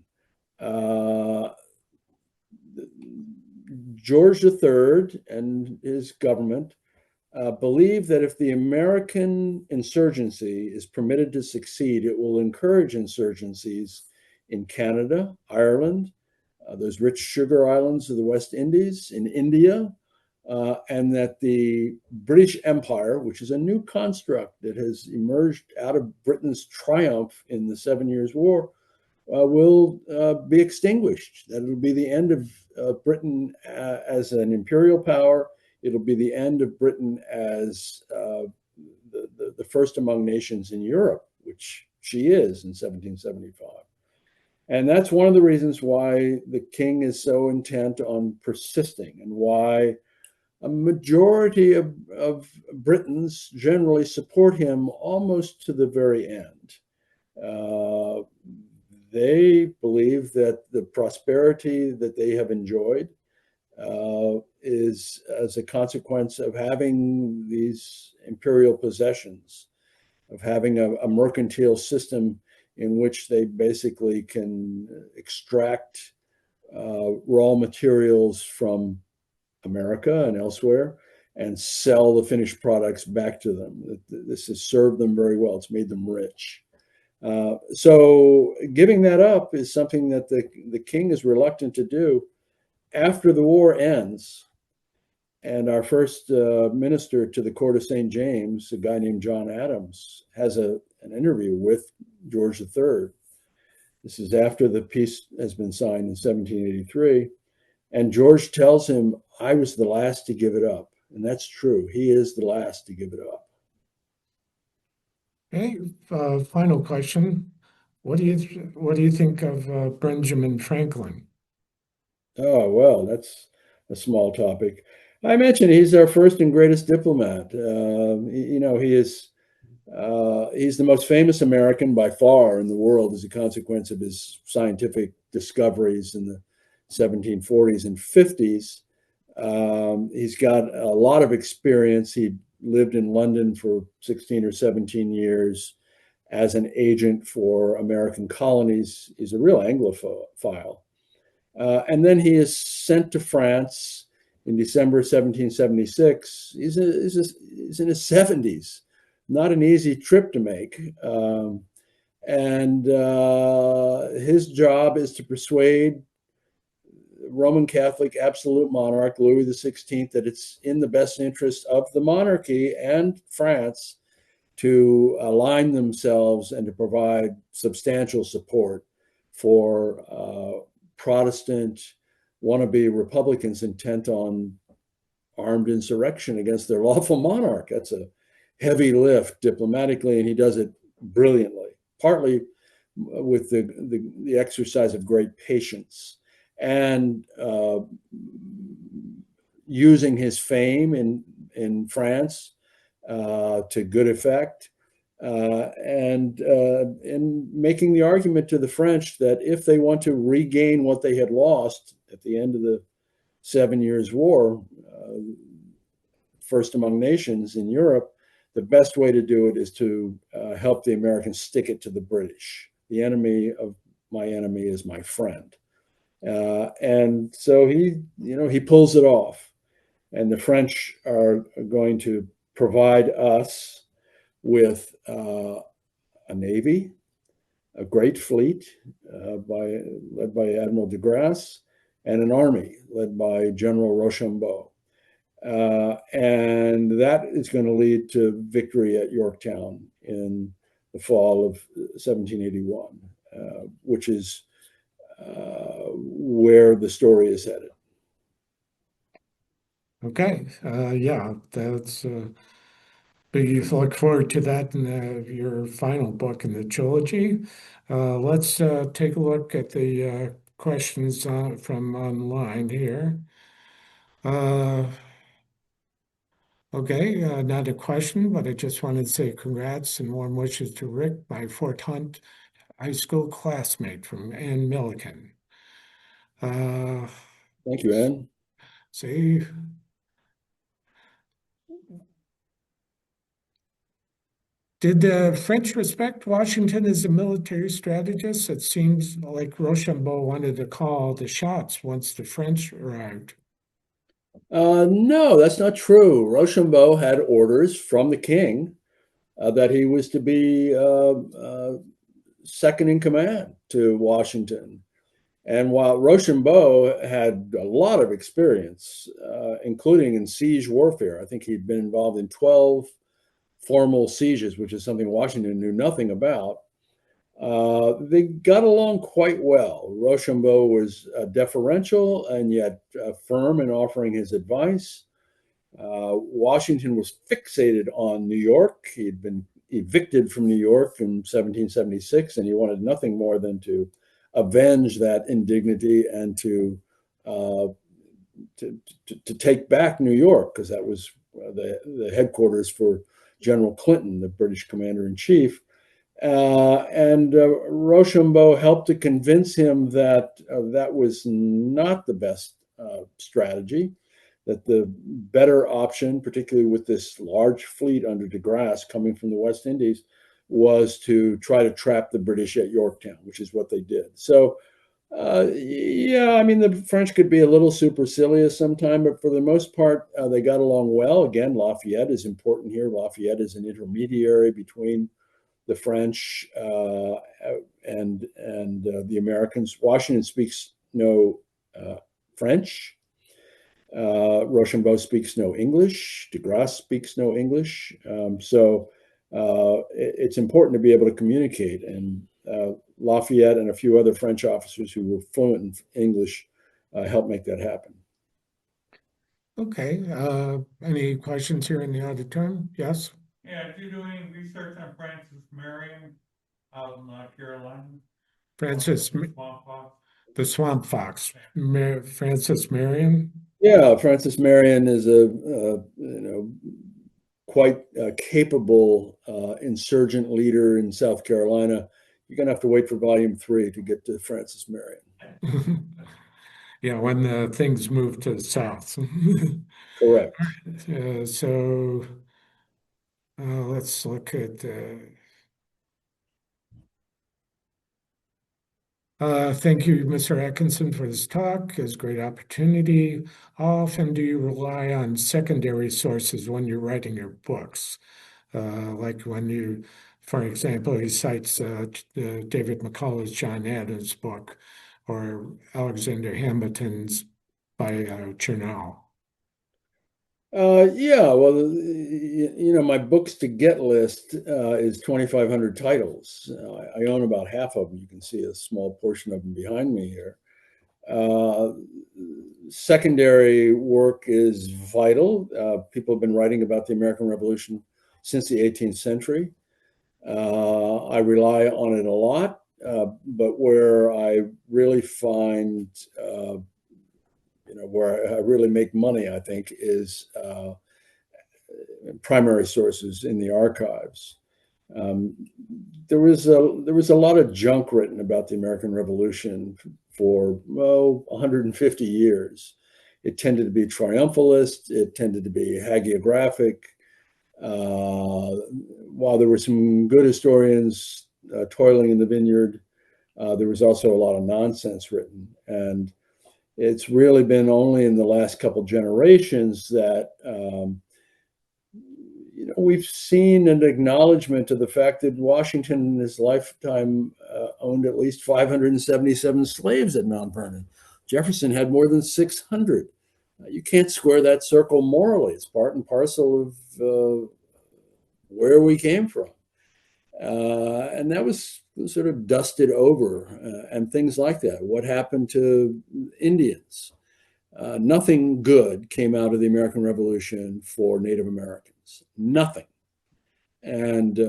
George III and his government believe that if the American insurgency is permitted to succeed, it will encourage insurgencies in Canada, Ireland, those rich sugar islands of the West Indies, in India, and that the British Empire, which is a new construct that has emerged out of Britain's triumph in the 7 Years' War, will be extinguished. That it'll be the end of Britain as an imperial power. It'll be the end of Britain as the first among nations in Europe, which she is in 1775. And that's one of the reasons why the king is so intent on persisting, and why a majority of Britons generally support him almost to the very end. They believe that the prosperity that they have enjoyed is as a consequence of having these imperial possessions, of having a mercantile system in which they basically can extract raw materials from America and elsewhere and sell the finished products back to them. This has served them very well. It's made them rich. So giving that up is something that the king is reluctant to do. After the war ends, and our first minister to the court of St. James, a guy named John Adams, has an interview with George III. This is after the peace has been signed in 1783. And George tells him, I was the last to give it up. And that's true. He is the last to give it up. Okay, final question. What do you think of Benjamin Franklin? Oh, well, that's a small topic. I mentioned he's our first and greatest diplomat. He is he's the most famous American by far in the world as a consequence of his scientific discoveries in the 1740s and 50s. He's got a lot of experience. He lived in London for 16 or 17 years as an agent for American colonies. He's a real Anglophile. And then he is sent to France in December 1776. He's in his 70s. Not an easy trip to make. And his job is to persuade Roman Catholic absolute monarch Louis XVI that it's in the best interest of the monarchy and France to align themselves and to provide substantial support for Protestant wannabe Republicans intent on armed insurrection against their lawful monarch. That's a heavy lift diplomatically, and he does it brilliantly, partly with the exercise of great patience and using his fame in France to good effect, and in making the argument to the French that if they want to regain what they had lost at the end of the 7 Years' War, first among nations in Europe, the best way to do it is to help the Americans stick it to the British. The enemy of my enemy is my friend. And so he pulls it off. And the French are going to provide us with a navy, a great fleet led by Admiral de Grasse, and an army led by General Rochambeau. And that is going to lead to victory at Yorktown in the fall of 1781, which is where the story is headed. Okay, yeah, that's big. Look forward to that in your final book in the trilogy. Let's take a look at the questions from online here. Okay, not a question, but I just wanted to say congrats and warm wishes to Rick, my Fort Hunt high school classmate from Ann Milliken. Thank you, Ann. See, did the French respect Washington as a military strategist? It seems like Rochambeau wanted to call the shots once the French arrived. No, that's not true. Rochambeau had orders from the king that he was to be second in command to Washington. And while Rochambeau had a lot of experience, including in siege warfare, I think he'd been involved in 12 formal sieges, which is something Washington knew nothing about. They got along quite well. Rochambeau was deferential and yet firm in offering his advice. Washington was fixated on New York. He'd been evicted from New York in 1776, and he wanted nothing more than to avenge that indignity and to take back New York, because that was the headquarters for General Clinton, the British commander-in-chief. And Rochambeau helped to convince him that that was not the best strategy, that the better option, particularly with this large fleet under de Grasse coming from the West Indies, was to try to trap the British at Yorktown, which is what they did. So, yeah, I mean, the French could be a little supercilious sometime, but for the most part, they got along well. Again, Lafayette is important here. Lafayette is an intermediary between the French and the Americans. Washington speaks no French. Rochambeau speaks no English. De Grasse speaks no English. So it's important to be able to communicate. And Lafayette and a few other French officers who were fluent in English helped make that happen. Okay, any questions here in the auditorium? Yes? Yeah, did you do any research on Francis Marion out in Carolina? Francis, Swamp Fox? the Swamp Fox, Francis Marion? Yeah, Francis Marion is a quite capable insurgent leader in South Carolina. You're going to have to wait for volume 3 to get to Francis Marion. Yeah, when things move to the south. Correct. So let's look at thank you, Mr. Atkinson, for this talk. It's a great opportunity. How often do you rely on secondary sources when you're writing your books? Like when you, for example, he cites David McCullough's John Adams book or Alexander Hamilton's by Chernow. Yeah, well, my books to get list is 2,500 titles. I own about half of them. You can see a small portion of them behind me here. Uh, Secondary work is vital. People have been writing about the American Revolution since the 18th century. I rely on it a lot, but where I really find, where I really make money, I think, is primary sources in the archives. Um, there was a lot of junk written about the American Revolution for 150 years. It tended to be triumphalist. It tended to be hagiographic. While there were some good historians toiling in the vineyard, there was also a lot of nonsense written. And it's really been only in the last couple generations that we've seen an acknowledgement of the fact that Washington in his lifetime owned at least 577 slaves at Mount Vernon. Jefferson had more than 600. You can't square that circle morally. It's part and parcel of where we came from. And that was sort of dusted over and things like that. What happened to Indians? Nothing good came out of the American Revolution for Native Americans. Nothing. And,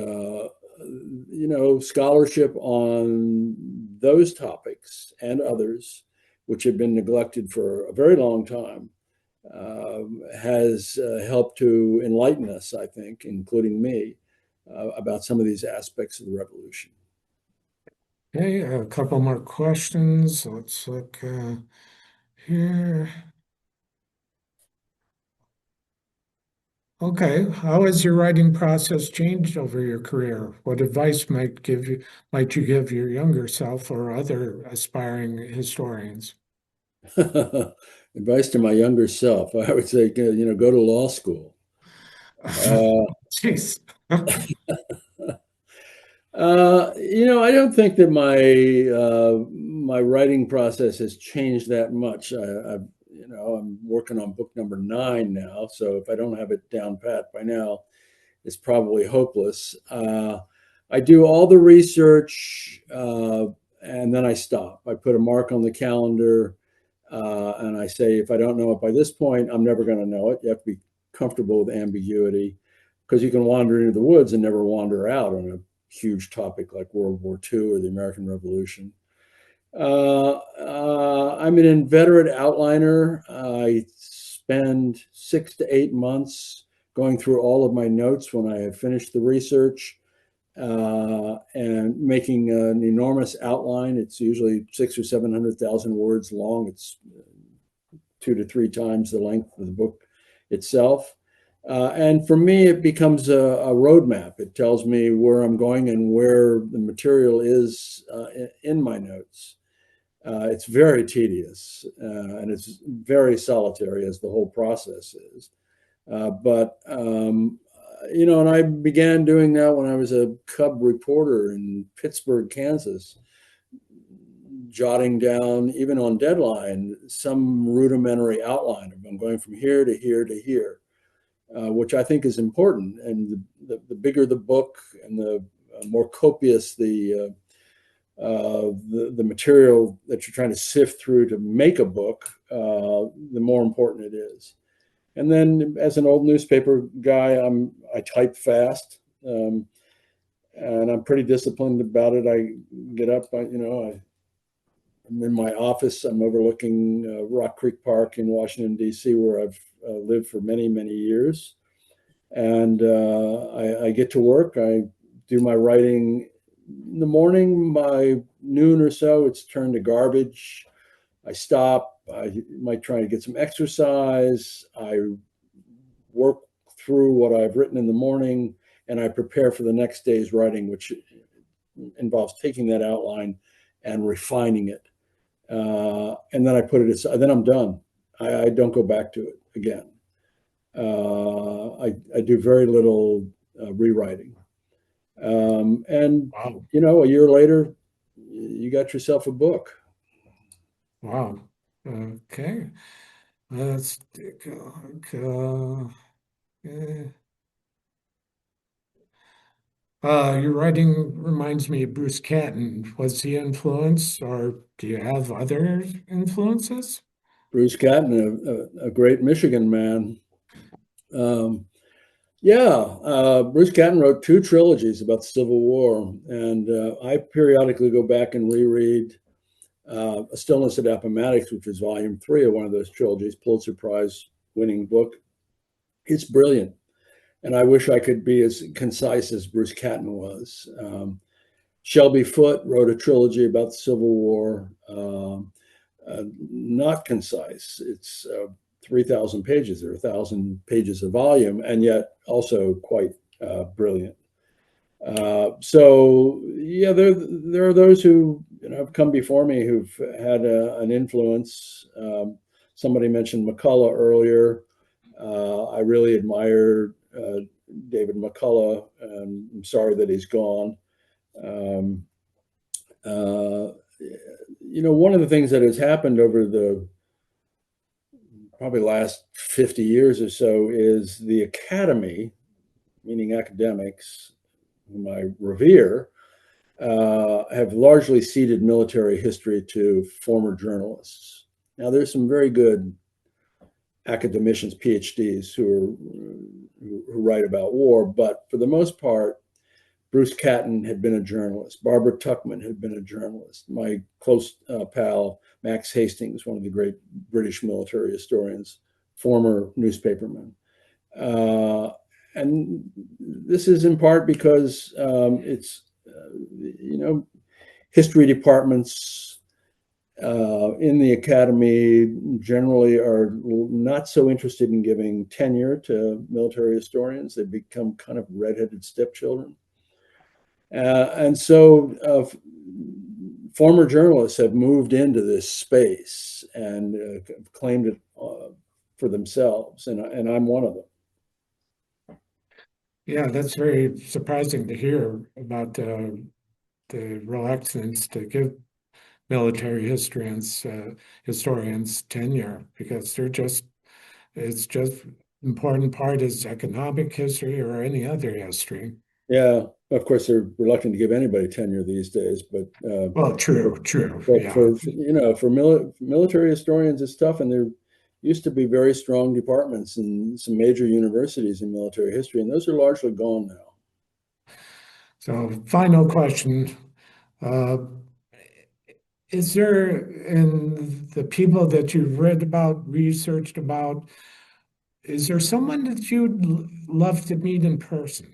scholarship on those topics and others, which have been neglected for a very long time, has helped to enlighten us, I think, including me, about some of these aspects of the revolution. Okay, a couple more questions. Let's look here. Okay, how has your writing process changed over your career? What advice might you give your younger self or other aspiring historians? Advice to my younger self, I would say, go to law school. Jeez. I don't think that my writing process has changed that much. I'm working on book number 9 now, so if I don't have it down pat by now, it's probably hopeless. I do all the research, and then I stop. I put a mark on the calendar, and I say, if I don't know it by this point, I'm never going to know it. You have to be comfortable with ambiguity, because you can wander into the woods and never wander out on a huge topic like World War II or the American Revolution. I'm an inveterate outliner. I spend 6 to 8 months going through all of my notes when I have finished the research and making an enormous outline. It's usually 600,000 or 700,000 words long. It's 2 to 3 times the length of the book itself. And for me, it becomes a roadmap. It tells me where I'm going and where the material is in my notes. It's very tedious and it's very solitary, as the whole process is. And I began doing that when I was a cub reporter in Pittsburgh, Kansas, jotting down, even on deadline, some rudimentary outline of I'm going from here to here to here. Which I think is important. And the bigger the book and the more copious the material that you're trying to sift through to make a book, the more important it is. And then, as an old newspaper guy, I type fast, and I'm pretty disciplined about it. I get up, I'm in my office. I'm overlooking Rock Creek Park in Washington, D.C., where I've lived for many, many years. And I get to work. I do my writing in the morning. By noon or so, it's turned to garbage. I stop. I might try to get some exercise. I work through what I've written in the morning, and I prepare for the next day's writing, which involves taking that outline and refining it. And then I put it aside. Then I'm done. I don't go back to it again. I do very little rewriting. And, Wow. a year later, you got yourself a book. Wow. Okay. Let's take a look. Yeah. Your writing reminds me of Bruce Catton. Was he influenced, or do you have other influences? Bruce Catton, a great Michigan man. Um, yeah, Bruce Catton wrote two trilogies about the Civil War, and I periodically go back and reread A Stillness at Appomattox, which is volume 3 of one of those trilogies, Pulitzer Prize winning book. It's brilliant. And I wish I could be as concise as Bruce Catton was. Shelby Foote wrote a trilogy about the Civil War, not concise. It's 3,000 pages or 1,000 pages a volume, and yet also quite brilliant. So yeah, there are those who have come before me who've had an influence. Somebody mentioned McCullough earlier. I really admire David McCullough, and I'm sorry that he's gone. One of the things that has happened over the probably last 50 years or so is the academy, meaning academics, whom I revere, have largely ceded military history to former journalists. Now, there's some very good academicians, PhDs, who write about war, but for the most part, Bruce Catton had been a journalist. Barbara Tuchman had been a journalist. My close pal, Max Hastings, one of the great British military historians, former newspaperman. And this is in part because it's, history departments in the academy generally are not so interested in giving tenure to military historians. They become kind of redheaded stepchildren. And so former journalists have moved into this space and claimed it for themselves, and I'm one of them. Yeah, that's very surprising to hear about the reluctance to give military historians tenure because it's just important part is economic history or any other history. Yeah, of course, they're reluctant to give anybody tenure these days, but Well, true, but yeah. for military historians, it's tough, and there used to be very strong departments in some major universities in military history, and those are largely gone now. So, final question. Uh, is there, in the people that you've read about, researched about, is there someone that you'd love to meet in person?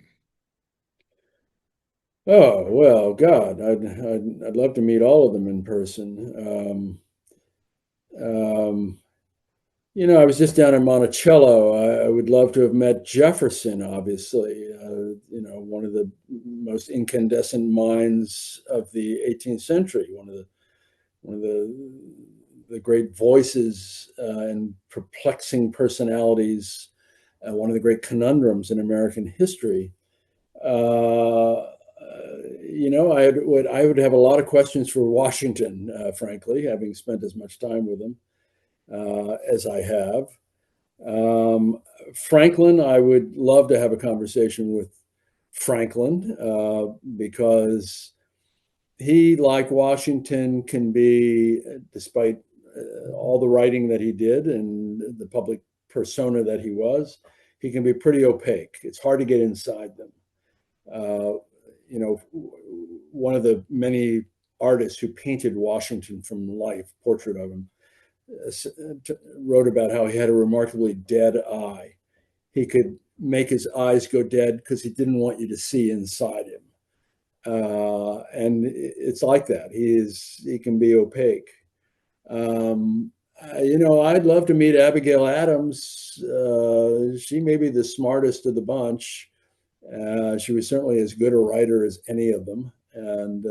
Oh, well, God, I'd love to meet all of them in person. I was just down in Monticello. I would love to have met Jefferson, obviously, one of the most incandescent minds of the 18th century, one of the great voices and perplexing personalities, one of the great conundrums in American history. I would have a lot of questions for Washington, frankly, having spent as much time with him as I have. Franklin, I would love to have a conversation with Franklin because he, like Washington, can be, despite all the writing that he did and the public persona that he was, he can be pretty opaque. It's hard to get inside them. One of the many artists who painted Washington from life, portrait of him, wrote about how he had a remarkably dead eye. He could make his eyes go dead because he didn't want you to see inside him. And it's like that. He can be opaque. I'd love to meet Abigail Adams. She may be the smartest of the bunch. She was certainly as good a writer as any of them. And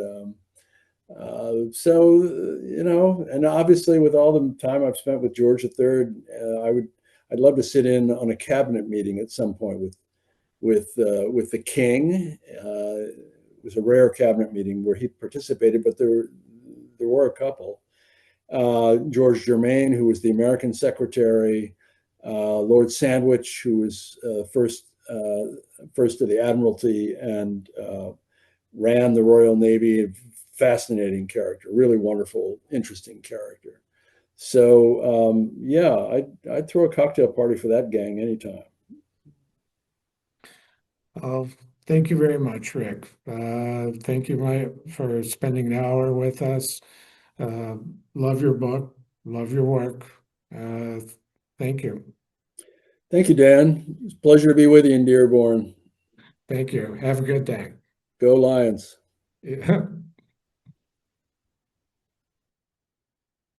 and obviously with all the time I've spent with George III, I'd love to sit in on a cabinet meeting at some point with the king. It was a rare cabinet meeting where he participated, but there were a couple. George Germain, who was the American secretary, Lord Sandwich, who was first to the Admiralty and ran the Royal Navy. Fascinating character, really wonderful, interesting character. So yeah, I'd throw a cocktail party for that gang anytime. Thank you very much, Rick. Thank you for spending an hour with us. Love your book, love your work. Thank you. Thank you, Dan. It's a pleasure to be with you in Dearborn. Thank you. Have a good day. Go Lions. Yeah.